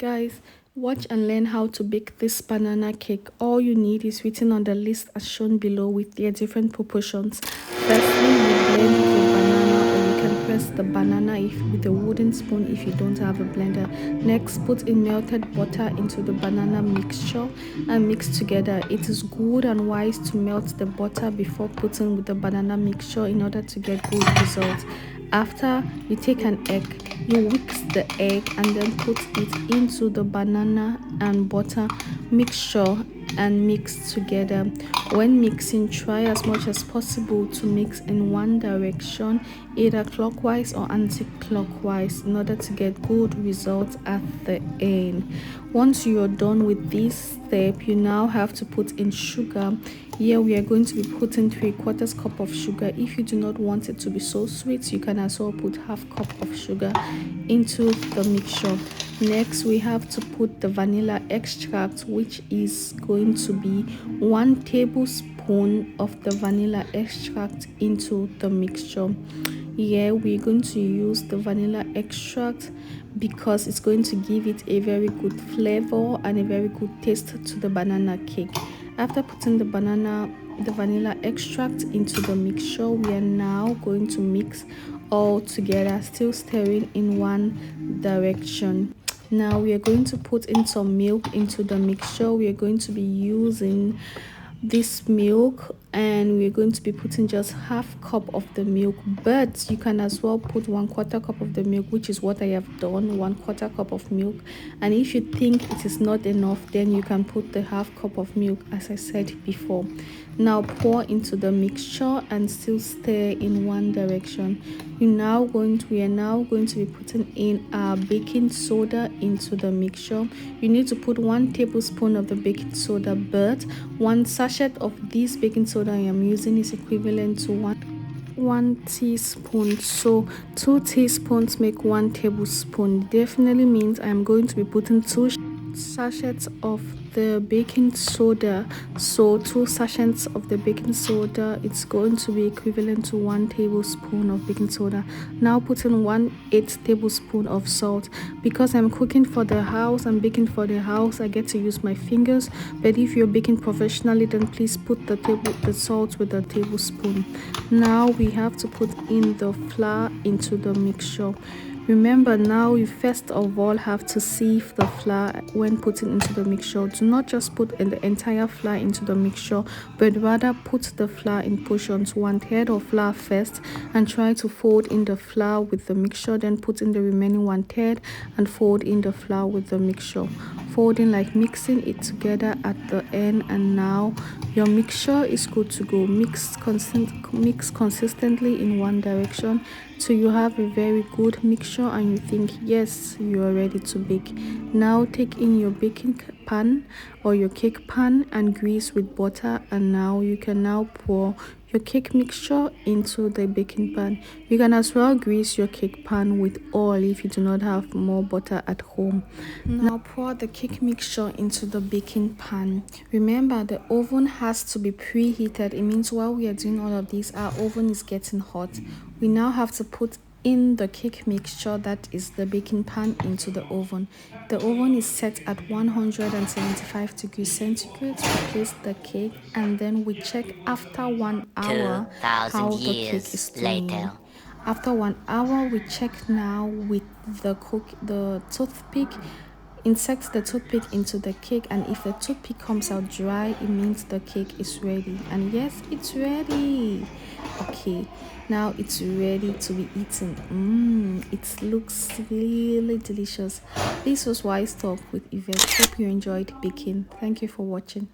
guys, watch and learn how to bake this banana cake. All you need is written on the list as shown below with their different proportions. Firstly, you blend your banana, or you can press the banana with a wooden spoon if you don't have a blender. Next, put in melted butter into the banana mixture and mix together. It is good and wise to melt the butter before putting with the banana mixture in order to get good results. After, you take an egg, you whisk the egg and then put it into the banana and butter mixture and mix together. When mixing, try as much as possible to mix in one direction, either clockwise or anti-clockwise, in order to get good results at the end. Once you're done with this step, you now have to put in sugar. Here we are going to be putting 3/4 cup of sugar. If you do not want it to be so sweet, you can as well put 1/2 cup of sugar into the mixture. Next, we have to put the vanilla extract, which is going to be 1 tablespoon of the vanilla extract into the mixture. Here we're going to use the vanilla extract because it's going to give it a very good flavor and a very good taste to the banana cake. After putting the vanilla extract into the mixture, we are now going to mix all together, still stirring in one direction. Now we are going to put in some milk into the mixture. We are going to be using this milk and we're going to be putting just 1/2 cup of the milk, but you can as well put 1/4 cup of the milk, which is what I have done, 1/4 cup of milk. And if you think it is not enough, then you can put the 1/2 cup of milk, as I said before. Now pour into the mixture and still stir in one direction. We are now going to be putting in our baking soda into the mixture. You need to put 1 tablespoon of the baking soda, but 1 sachet of this baking soda I am using is equivalent to 1 teaspoon, so 2 teaspoons make 1 tablespoon. Definitely means I'm going to be putting 2 sachets of the baking soda, so 2 sachets of the baking soda, it's going to be equivalent to 1 tablespoon of baking soda. Now put in 1/8 tablespoon of salt. Because I'm cooking for the house and baking for the house, I get to use my fingers, but if you're baking professionally, then please put the salt with a tablespoon. Now we have to put in the flour into the mixture. Remember, now you first of all have to sieve the flour when putting into the mixture. Do not just put in the entire flour into the mixture, but rather put the flour in portions, 1/3 of flour first, and try to fold in the flour with the mixture, then put in the remaining 1/3 and fold in the flour with the mixture, folding like mixing it together at the end. And now your mixture is good to go. Mix consistently in one direction so you have a very good mixture and you think, yes, you are ready to bake. Now take in your baking pan or your cake pan and grease with butter, and now you can now pour your cake mixture into the baking pan. You can as well grease your cake pan with oil if you do not have more butter at home. Now pour the cake mixture into the baking pan. Remember, the oven has to be preheated. It means while we are doing all of this, our oven is getting hot. We now have to put in the cake mixture, that is the baking pan, into the oven. The oven is set at 175 degrees centigrade. We place the cake and then we check after 1 hour how the cake is doing. After 1 hour, we check now with the toothpick. Insert the toothpick into the cake, and if the toothpick comes out dry, it means the cake is ready. And yes, it's ready. Okay, now it's ready to be eaten. It looks really delicious. This was Wise Talk with Yvette. Hope you enjoyed baking. Thank you for watching.